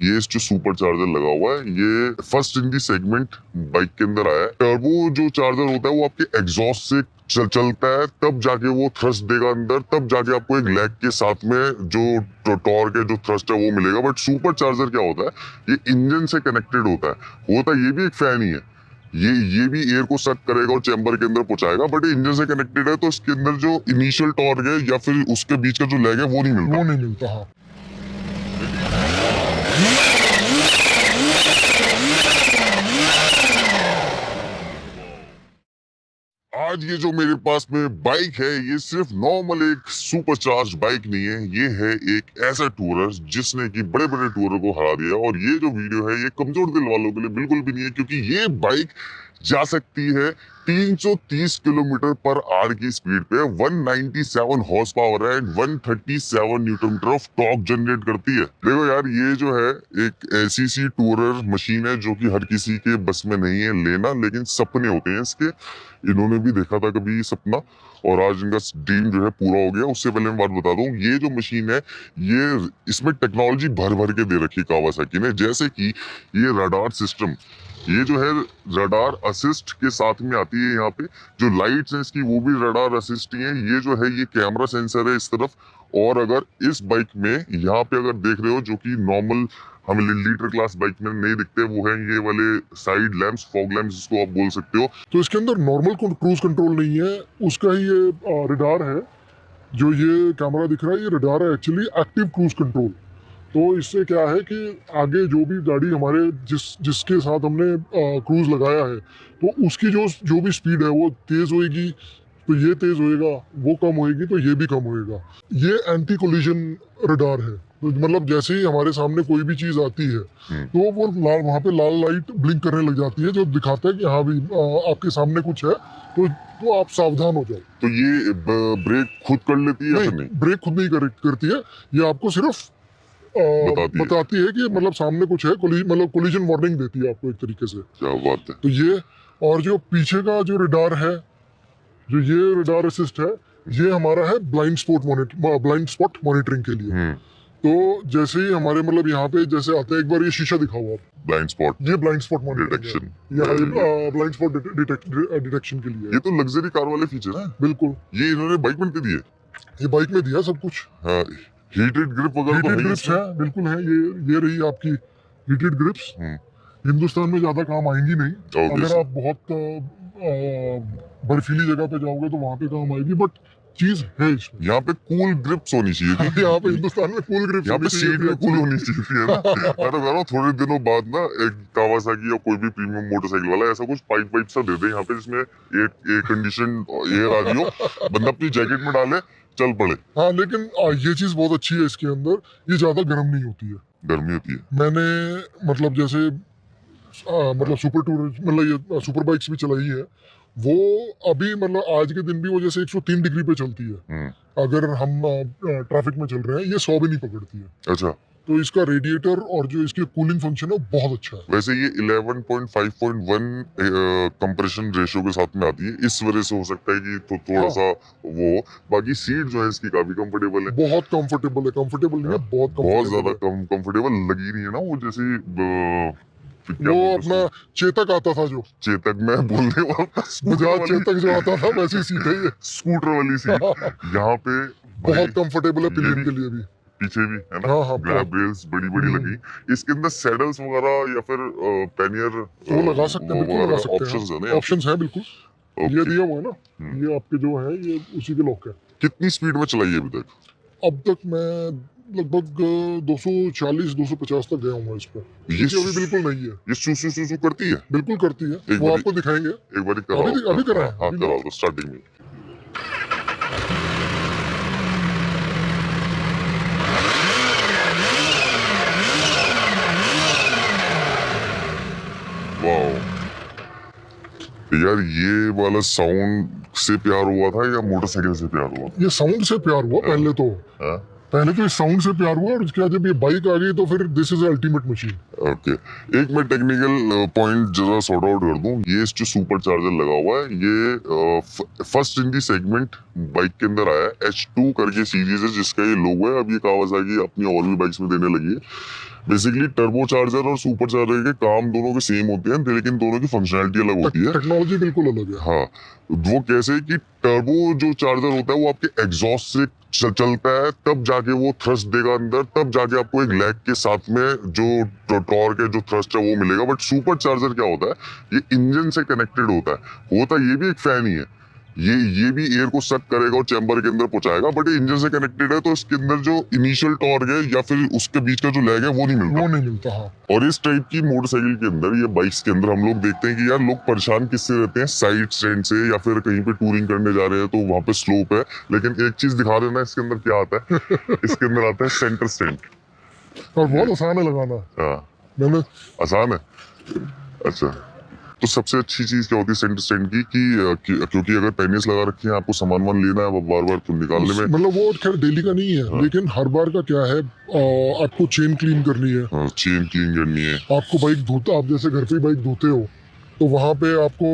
ये जो super charger लगा हुआ है ये first in the segment bike के अंदर आया है। टर्बो जो चार्जर होता है वो आपके एग्जॉस्ट से चलता है, तब जाके वो थ्रस्ट देगा अंदर, तब जाके आपको एक लैग के साथ में जो टॉर्क है, जो थ्रस्ट है वो मिलेगा। बट सुपर चार्जर क्या होता है, ये इंजन से कनेक्टेड होता है ये भी एक फैन ही है। ये भी एयर को सक करेगा और चैम्बर के अंदर पहुंचाएगा, बट इंजन से कनेक्टेड है तो इसके अंदर जो इनिशियल टॉर्क है या फिर उसके बीच का जो लैग है वो नहीं मिलता। हाँ। आज ये जो मेरे पास में बाइक है ये सिर्फ नॉर्मल एक सुपरचार्ज बाइक नहीं है, ये है एक ऐसा टूरर जिसने कि बड़े बड़े टूरर को हरा दिया। और ये जो वीडियो है ये कमजोर दिल वालों के लिए बिल्कुल भी नहीं है, क्योंकि ये बाइक जा सकती है 330 किलोमीटर पर आवर की स्पीड पे, 197 हॉर्स पावर है, 137 newton metre of torque generate करती है। देखो यार, ये जो है एक ऐसी सी टूरर मशीन है जो कि हर किसी के बस में नहीं है लेना, लेकिन सपने होते हैं इसके। इन्होंने भी देखा था कभी सपना और आज इनका ड्रीम जो है पूरा हो गया। उससे पहले मैं बात बता दूं, ये जो मशीन है ये इसमें टेक्नोलॉजी भर भर के दे रखी कावासाकी ने। जैसे कि ये रडार सिस्टम, ये जो है रडार असिस्ट के साथ में आती है। यहाँ पे जो लाइट्स हैं इसकी वो भी रडार असिस्ट ही है। ये जो है ये कैमरा सेंसर है इस तरफ। और अगर इस बाइक में यहाँ पे अगर देख रहे हो जो कि नॉर्मल हमें लीटर क्लास बाइक में नहीं दिखते, वो है ये वाले साइड लैंप्स, फॉग लैंप्स जिसको आप बोल सकते हो। तो इसके अंदर नॉर्मल क्रूज कंट्रोल नहीं है, उसका ही ये रडार है। जो ये कैमरा दिख रहा है ये रडार है एक्चुअली एक्टिव क्रूज कंट्रोल। तो इससे क्या है कि आगे जो भी गाड़ी हमारे जिसके साथ हमने क्रूज लगाया है तो उसकी जो भी स्पीड है वो तेज होएगी तो ये तेज होएगा, वो कम होएगी तो ये भी कम होएगा। ये एंटी कोलिजन रडार है। तो मतलब जैसे ही हमारे सामने कोई भी चीज आती है तो वो वहाँ पे लाल लाइट ब्लिंक करने लग जाती है, जो दिखाता है कि हाँ भी आपके सामने कुछ है, तो आप सावधान हो जाओ। तो ये ब्रेक खुद कर लेती है? नहीं, ब्रेक खुद नहीं करती है, ये आपको सिर्फ बताती है कि मतलब सामने कुछ है, मतलब कोलिजन वार्निंग देती है आपको एक तरीके से। क्या बात है। तो ये, और जो पीछे का जो रडार है, जो ये रडार असिस्ट है, ये हमारा है ब्लाइंड स्पॉट मॉनिटरिंग के लिए। तो जैसे ही हमारे मतलब यहाँ पे जैसे आता है, एक बार ये शीशा दिखाओ आप, ब्लाइंड स्पॉट, ये blind spot detection, blind spot detection के लिए। ये तो लग्जरी कार वाले फीचर है। बिल्कुल, ये इन्होंने बाइक में दिए, ये बाइक में दिया सब कुछ। हाँ, हीटेड ग्रिप वगैरह तो ग्रिप्स है, बिल्कुल है। ये रही आपकी हीटेड ग्रिप्स। हिंदुस्तान में ज्यादा काम आएंगी नहीं, अगर आप बहुत बर्फीली जगह पे जाओगे तो वहां पे काम आएगी, बट चीज है इसमें। यहाँ पे कूल ग्रिप्स होनी चाहिए। यहाँ पे हिंदुस्तान में कूल ग्रिप्स, यहाँ पे सीट में कूल होनी चाहिए ना। मैं तो कह रहा हूँ थोड़े दिनों बाद ना एक कावासाकी या कोई भी प्रीमियम मोटरसाइकिल वाला ऐसा कुछ पाइप सा दे दे यहाँ पे, जिसमें एयर कंडीशन एयर आ रही हो, बंदा अपनी जैकेट में डाले चल पड़े। हाँ, लेकिन ये चीज बहुत अच्छी है इसके अंदर, ये ज्यादा गर्म नहीं होती है। गर्मी होती है। मैंने मतलब जैसे मतलब सुपर टूर, मतलब ये सुपर बाइक्स भी चलाई है, वो अभी मतलब आज के दिन भी वो जैसे 103 डिग्री पे चलती है। अगर हम ट्रैफिक में चल रहे हैं, ये 100 भी नहीं पकड़ती है। अच्छा। तो इसका रेडिएटर और जो इसकी कूलिंग फंक्शन है वो बहुत अच्छा है। वैसे ये 11.5.1 कंप्रेशन रेशियो के साथ में आती है, इस वजह से हो सकता है कि तो थोड़ा सा वो। बाकी सीट जो है इसकी काफी कंफर्टेबल है। बहुत कंफर्टेबल है, कंफर्टेबल नहीं है, बहुत ज्यादा कंफर्टेबल लगी नहीं है ना वो, जैसे वो अपना चेतक आता था, जो चेतक मैं बोलने वाला, बजाज चेतक जो आता था वैसी सीट है ये, स्कूटर वाली सीट। यहाँ पे बहुत कंफर्टेबल है, पिलियन के लिए भी, पीछे भी है ना। हाँ, ग्रैब रेल्स बड़ी बड़ी लगी। इसके अंदर सैडल्स वगैरह या फिर पैनियर वो लगा सकते हैं, बिल्कुल लगा सकते हैं। ऑप्शंस है ना, ऑप्शंस है बिल्कुल। ये दिया हुआ है ना, ये आपके जो है ये उसी के लॉक है। कितनी स्पीड में चलाई है अभी तक? अब तक मैं लगभग 240-250 तक गया हूँ इस पर। ये अभी बिल्कुल नहीं है। ये सू करती है? बिल्कुल करती है, वो आपको दिखाएंगे एक बार। अभी करा है। हाँ, कराओ तो स्टार्टिंग में। वाओ यार, ये वाला साउंड से प्यार हुआ था या मोटरसाइकिल से प्यार हुआ? ये साउंड से प्यार हुआ पहले तो। पहले तो इस साउंड से प्यार हुआ, और उसके बाद जब ये बाइक आ गई तो फिर this is ultimate machine. Okay, एक मैं टेक्निकल पॉइंट जरा सॉर्ट आउट कर दूं। ये जो सुपर चार्जर लगा हुआ है ये first in the segment bike के अंदर आया है। H2 करके सीरीज है जिसका ये लोगो है। अब ये कावासाकी अपनी और भी बाइक्स में देने लगी है। बेसिकली टर्बो चार्जर और सुपर चार्जर के काम दोनों के सेम होते हैं, लेकिन दोनों की फंक्शनैलिटी अलग होती है। टेक्नोलॉजी बिल्कुल अलग है। हाँ, वो कैसे कि टर्बो जो चार्जर होता है वो आपके एग्जॉस्ट से चलता है, तब जाके वो थ्रस्ट देगा अंदर, तब जाके आपको एक लैग के साथ में जो टॉर्क है, जो थ्रस्ट है वो मिलेगा। बट सुपर चार्जर क्या होता है, ये इंजन से कनेक्टेड होता है ये भी एक फैन ही है। ये भी एयर को सक करेगा और चैम्बर के अंदर पहुंचाएगा, बट ये इंजन से कनेक्टेड है, तो इसके अंदर जो इनिशियल टॉर्क है या फिर उसके बीच का जो लैग है वो नहीं मिलता। हाँ। और इस टाइप की मोटरसाइकिल के अंदर, ये बाइक्स के अंदर हम लोग देखते हैं कि यार लोग परेशान किससे रहते हैं, साइड स्टैंड से, या फिर कहीं पे टूरिंग करने जा रहे हैं तो वहां पे स्लोप है। लेकिन एक चीज दिखा देना इसके अंदर क्या आता है इसके अंदर आता है सेंटर स्टैंड, और बहुत आसान है लगाना। हाँ मैंने आसान है। अच्छा, तो सबसे अच्छी चीज क्या होती है सेंटर स्टैंड की कि क्योंकि अगर पेनिस लगा रखी है, आपको सामान वान लेना है बार बार तो निकालने में, मतलब वो खैर डेली का नहीं है। हाँ। लेकिन हर बार का क्या है, आपको चेन क्लीन करनी है। हाँ, चेन क्लीन करनी है। आपको बाइक धोता, आप जैसे घर पे बाइक धोते हो तो वहां पे आपको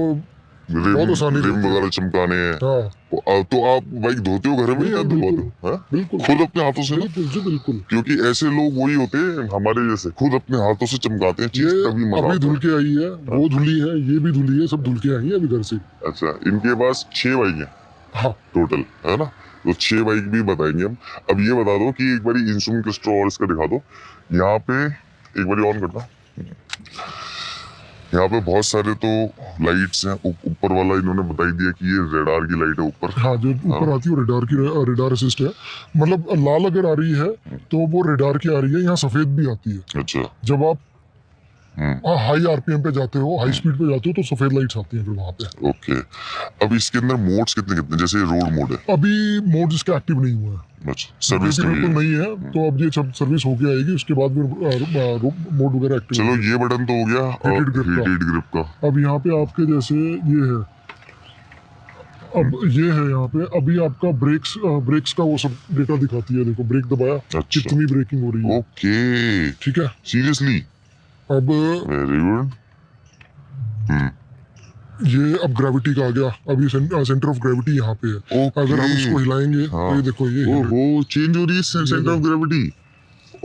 बहुत आसानी रिम वगैरह चमकाने हैं। हाँ। तो आप बाइक धोते हो घर में या धुलवाते हो? बिल्कुल खुद अपने हाथों से। बिल्कुल। क्योंकि ऐसे लोग वही होते हैं हमारे जैसे, खुद अपने हाथों से चमकाते हैं चीज, तभी मजा आता है। अभी धुल के आई है, वो धुली है, ये भी धुली है, सब धुल के आई है अभी घर से। अच्छा, इनके पास 6 बाइक है। हाँ टोटल, है ना? तो 6 बाइक भी बताएंगे हम। अब ये बता दो कि एक बारी इंस्ट्रूमेंट क्लस्टर और इसका दिखा दो। यहाँ पे एक बारी ऑन करना। यहाँ पे बहुत सारे तो लाइट्स हैं। ऊपर वाला इन्होंने बताई दिया कि ये रेडार की लाइट है ऊपर। हाँ, जो ऊपर आती है रेडार असिस्ट है। मतलब लाल अगर आ रही है तो वो रेडार की आ रही है। यहाँ सफेद भी आती है। अच्छा, जब आप हाई आरपीएम पे जाते हो, हाई स्पीड पे जाते हो तो सफेद लाइट्स आती हैं फिर वहाँ पे। ओके, अब इसके अंदर मोड्स कितने कितने, जैसे रोड मोड है अभी मोड इसके एक्टिव नहीं हुआ है। अच्छा, सर्विस बिल्कुल नहीं है। तो अब ये सब सर्विस होके आएगी, उसके बाद फिर मोड वगैरह एक्टिव। चलो, ये बटन तो हो गया हीटेड ग्रिप का। अब यहाँ पे आपके जैसे ये है, अब ये है यहाँ पे अभी आपका ब्रेक्स का वो सब डेटा दिखाती है। देखो ब्रेक दबाया, कितनी ब्रेकिंग हो रही है। ओके, ठीक है, सीरियसली, अब वेरी गुड। ये अब ग्रेविटी का आ गया। अभी सेंटर ऑफ ग्रेविटी यहाँ पे है। अगर हम इसको हिलाएंगे तो ये देखो, ये ओहो, चेंज हो रही है सेंटर ऑफ ग्रेविटी।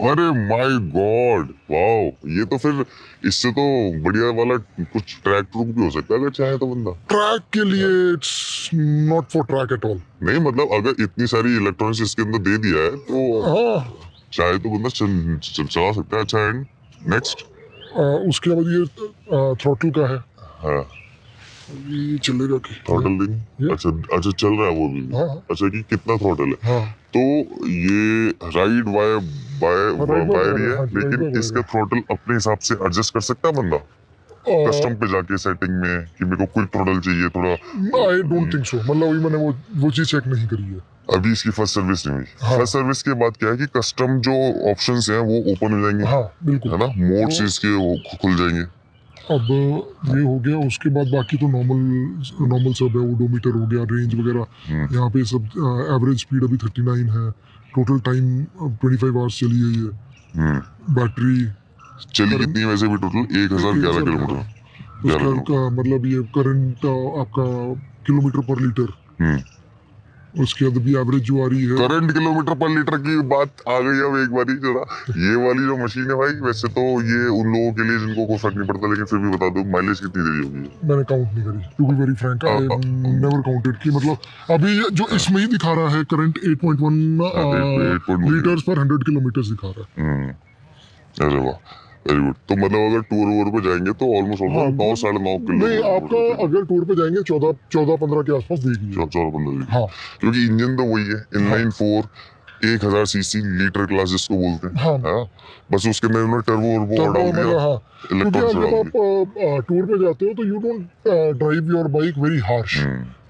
अरे माय गॉड, वाओ, ये तो फिर इससे तो बढ़िया वाला कुछ ट्रैक ट्रूक भी हो सकता है अगर चाहे तो बंदा। ट्रैक के लिए it's not for track at all. नहीं मतलब अगर इतनी सारी इलेक्ट्रॉनिक्स इसके अंदर दे दिया है तो चाहे तो बंदा चला सकता है। अच्छा, एंड नेक्स्ट उसके बाद ये थ्रॉटल का है। हाँ, ये चलेगा कि थ्रॉटल नहीं? अच्छा चल रहा है वो भी। अच्छा, कि कितना थ्रॉटल है? तो ये राइड वायर ही है, लेकिन इसका थ्रॉटल अपने हिसाब से एडजस्ट कर सकता है बंदा कस्टम पे जाके सेटिंग में कि मेरे को क्विक थ्रॉटल चाहिए थोड़ा। I don't think so. मतलब अभी मैंने वो चीज चेक नहीं करी है। अभी इसकी फर्स्ट सर्विस नहीं हुई। फर्स्ट सर्विस के बाद क्या है कि कस्टम जो ऑप्शंस हैं वो ओपन हो जाएंगे। बिल्कुल, है ना? मोड्स इसके खुल जाएंगे। अब ये हो गया। उसके बाद बाकी तो नॉर्मल सब है। ओडोमीटर हो गया, रेंज वगैरह। यहाँ पे सब एवरेज स्पीड अभी 39 है। टोटल टाइम 25 आवर्स चली है ये। बैटरी चली कितनी वैसे भी टोटल 1011 किलोमीटर। उसका मतलब ये करंट आपका किलोमीटर पर लीटर। उसके बाद भी एवरेज जो आ रही है, करंट किलोमीटर पर लीटर की बात आ गई। अब एक बारी जरा ये वाली जो मशीन है भाई, वैसे तो ये उन लोगों के लिए जिनको कोई फर्क नहीं पड़ता, लेकिन फिर भी बता दो माइलेज कितनी दे रही होगी। मैंने काउंट नहीं करी, to be very frank. I never counted कि मतलब अभी जो इसमें ही दिखा रहा है करंट 8.1 लीटर्स पर 100 किलोमीटर दिखा रहा है। अरे वाह, वेरी गुड। तो मतलब अगर टूर पे जाएंगे तो ऑलमोस्ट 9 साढ़े 9 किलोमीटर। नहीं, आपका अगर टूर पे जाएंगे 14-15 के आसपास देगी। 14-15। हाँ, क्योंकि इंजन तो वही है, इनलाइन 4 1000 सीसी लीटर क्लास जिसको बोलते हैं। हाँ, बस उसके अंदर उन्होंने टर्बो और वो डाल दिया। क्योंकि जब आप टूर पे जाते हो तो you don't drive your bike very harsh.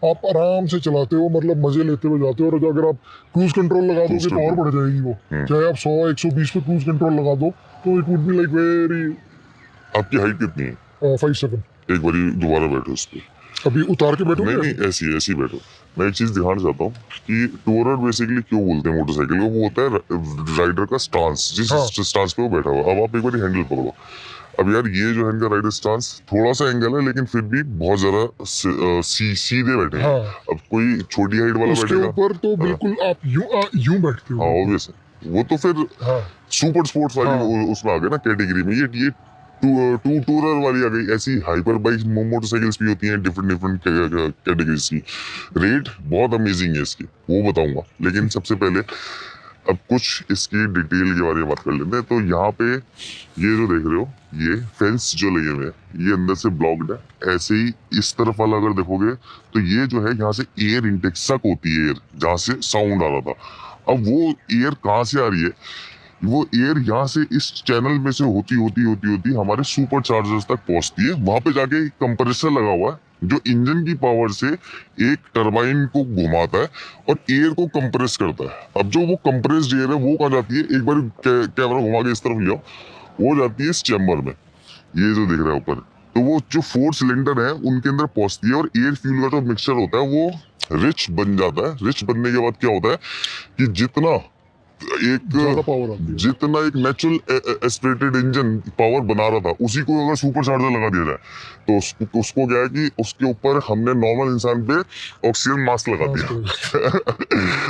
आप आराम से चलाते हो, मतलब मजे लेते हुए जाते हो। और अगर आप क्रूज कंट्रोल लगा दोगे तो और बढ़ जाएगी वो। चाहे आप 100-120 पे क्रूज कंट्रोल लगा दो तो it would be like very. आपकी हाइट कितनी है? 5'7". एक बारी दोबारा बैठो इस पे। अभी उतार के बैठो। नहीं, ऐसी बैठो। मैं एक चीज दिखाना चाहता हूँ कि टूरर बेसिकली क्यों बोलते हैं मोटरसाइकिल को, वो होता है राइडर का स्टांस, जिस स्टांस पे वो बैठा हुआ। अब आप एक बार हैंडल पकड़ो। अब यार ये जो है इनका राइडर स्टांस थोड़ा सा एंगल है, लेकिन फिर भी बहुत ज्यादा सीधे बैठे हैं। अब कोई छोटी हाइट वाला बैठेगा ऊपर तो बिल्कुल आप यूं बैठते हो। हाँ, ऑब्वियस है। वो तो फिर हाँ सुपर स्पोर्ट्स वाली हाँ। उसमें आ गए ना कैटेगरी में। ये टू टूरर वाली आ गई। ऐसी हाइपर बाइक मोटरसाइकिल्स भी होती हैं डिफरेंट डिफरेंट कैटेगरीज की। रेट बहुत अमेजिंग है इसकी, वो बताऊंगा। लेकिन सबसे पहले अब कुछ इसकी डिटेल के बारे में बात कर लेते हैं। तो यहाँ पे ये जो देख रहे हो, ये फेंस जो लगे हुए हैं ये अंदर से ब्लॉक्ड है। ऐसे ही इस तरफ वाला अगर देखोगे तो ये जो है यहाँ से एयर इनटेक सक होती है, एयर जहाँ से साउंड आ रहा था। अब वो एयर कहाँ से आ रही है? वो एयर यहाँ से इस चैनल में से होती होती होती होती हमारे सुपर चार्जर्स तक पहुंचती है। वहां पे जाके एक कंप्रेसर लगा हुआ है जो इंजन की पावर से एक टरबाइन को घुमाता है और एयर को कंप्रेस करता है। अब जो वो कंप्रेस्ड एयर है वो कहाँ जाती है? एक बार कैमरा घुमा के इस तरफ ले आओ, वो जाती है इस चैम्बर में, ये जो दिख रहा है ऊपर। तो वो जो 4 सिलेंडर है उनके अंदर पहुंचती है और एयर फ्यूल का जो मिक्सचर होता है वो रिच बन जाता है। रिच बनने के बाद क्या होता है कि जितना ज्यादा पावर आती है। जितना एक नेचुरल एस्पिरेटेड इंजन पावर बना रहा था उसी को अगर सुपर चार्जर लगा दिया जाए तो उसको क्या है कि उसके ऊपर हमने नॉर्मल इंसान पे ऑक्सीजन मास्क लगा दिया।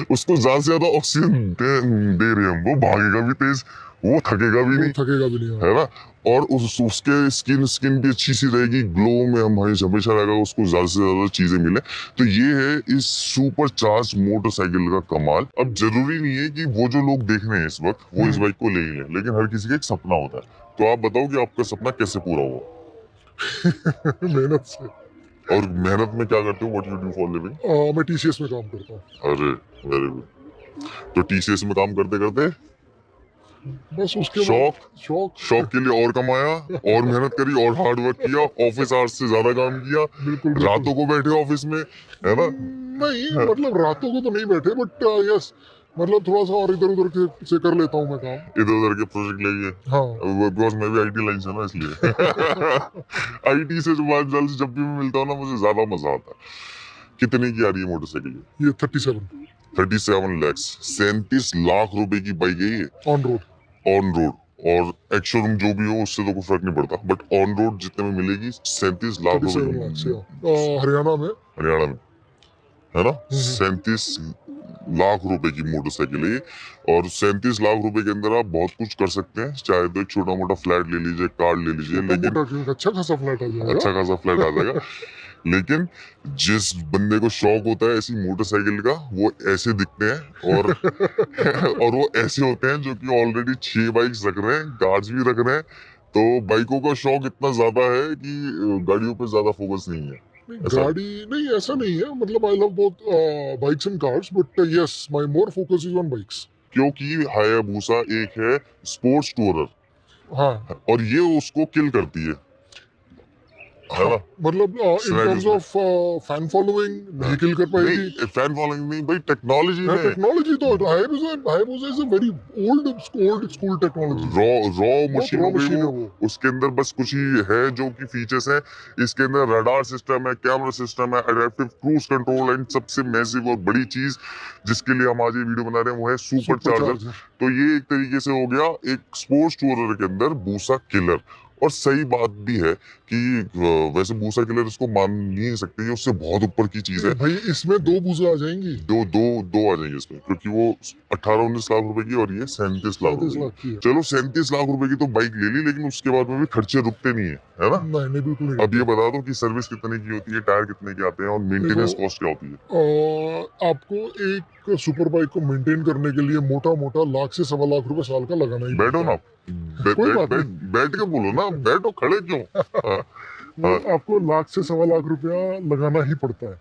उसको ज्यादा से ज्यादा ऑक्सीजन दे रहे हैं हम। वो भागेगा भी तेज, वो थकेगा भी नहीं, थकेगा भी नहीं। है ना। और उसके स्किन भी अच्छी सी रहेगी, ग्लो में हम हमेशा रहेगा, उसको ज्यादा से ज्यादा चीजें मिले। तो ये है इस सुपर चार्ज मोटरसाइकिल का कमाल। अब जरूरी नहीं है कि वो जो लोग देख रहे हैं इस वक्त वो इस बाइक को ले ही लें, लेकिन हर किसी का एक सपना होता है। तो आप बताओ कि आपका सपना कैसे पूरा हुआ? मेहनत से। और मेहनत में क्या करते हो? What you do for living? मैं टीसीएस में काम करता हूँ। अरे वेरी गुड। तो टीसीएस में काम करते करते बस उसके शौक शौक के लिए और कमाया और मेहनत करी और हार्ड वर्क किया, ऑफिस आवर्स से ज्यादा काम किया, बिल्कुल रातों को बैठे ऑफिस में, है ना। नहीं मतलब रातों को तो नहीं बैठे, बट यस मतलब थोड़ा सा और इधर उधर से कर लेता हूँ मैं काम। इधर उधर के प्रोजेक्ट लेके, हाँ बिकॉज मैं भी आईटी लाइन से ना, इसलिए आईटी से जब भी मैं मिलता हूँ ना मुझे ज्यादा मजा आता है। कितने की आ रही है मोटरसाइकिल? ये 37 lakhs, 37 लाख रुपए की बाइक है ये ऑन रोड। On road. और एक्चुअल जो भी हो उससे तो कोई फर्क नहीं पड़ता, बट ऑन रोड जितने में मिलेगी 37 लाख 37 रुपए लाख से हरियाणा में। हरियाणा में, है ना। 37 लाख रुपए की मोटरसाइकिल है ये। और 37 लाख रुपए के अंदर आप बहुत कुछ कर सकते हैं। चाहे तो एक छोटा मोटा फ्लैट ले लीजिए, कार ले लीजिए, लेकिन अच्छा खासा फ्लैट आ जाएगा। अच्छा खासा फ्लैट आ जाएगा। लेकिन जिस बंदे को शौक होता है ऐसी मोटरसाइकिल का, वो ऐसे दिखते हैं और और वो ऐसे होते हैं जो कि ऑलरेडी 6 बाइक्स रख रहे हैं, कार्स भी रख रहे हैं। तो बाइकों का शौक इतना ज्यादा है कि गाड़ियों पे ज्यादा फोकस नहीं है। गाड़ी नहीं, ऐसा नहीं है। मतलब I love both bikes and cars, but yes my more focus is on bikes. क्योंकि हायाबुसा एक है स्पोर्ट्स टूरर, हाँ और ये उसको किल करती है ना। मतलब in terms of fan following नहीं किल कर पाएगी। नहीं फैन फॉलोइंग नहीं भाई, टेक्नोलॉजी में टेक्नोलॉजी तो Hayabusa is a very old school technology. Raw machine हो गई है वो। उसके अंदर बस कुछ ही है जो कि फीचर्स हैं। इसके अंदर रडार सिस्टम है, कैमरा सिस्टम है, एडेप्टिव क्रूज कंट्रोल, एंड सबसे मैसिव और बड़ी चीज जिसके लिए हम आज ये वीडियो बना रहे हैं वो है सुपर चार्जर। तो ये एक तरीके से हो गया एक स्पोर्ट्स टूरर के अंदर बूसा किलर। और सही बात भी है कि वैसे बूसा किलर इसको मान नहीं सकते, ये उससे बहुत ऊपर की चीज है भाई। इसमें 2 बूजा आ जाएंगी। दो आ जाएंगे इसमें, क्योंकि वो 18-19 लाख रुपए की और ये 37 लाख रुपए की। चलो 37 लाख रुपए की तो बाइक ले ली, लेकिन उसके बाद में भी खर्चे रुकते नहीं है ना। नहीं बिल्कुल नहीं। अब ये बता दो कि सर्विस कितने की होती है, टायर कितने के आते हैं, और मेंटेनेंस कॉस्ट क्या होती है? आपको एक सुपर बाइक को मेंटेन करने के लिए मोटा मोटा लाख से 1.25 लाख रुपए साल का लगाना ही बैठो ना, बैठ के बोलो ना, बैठो, खड़े क्यों? आपको लाख से 1.25 लाख रुपया लगाना ही पड़ता है।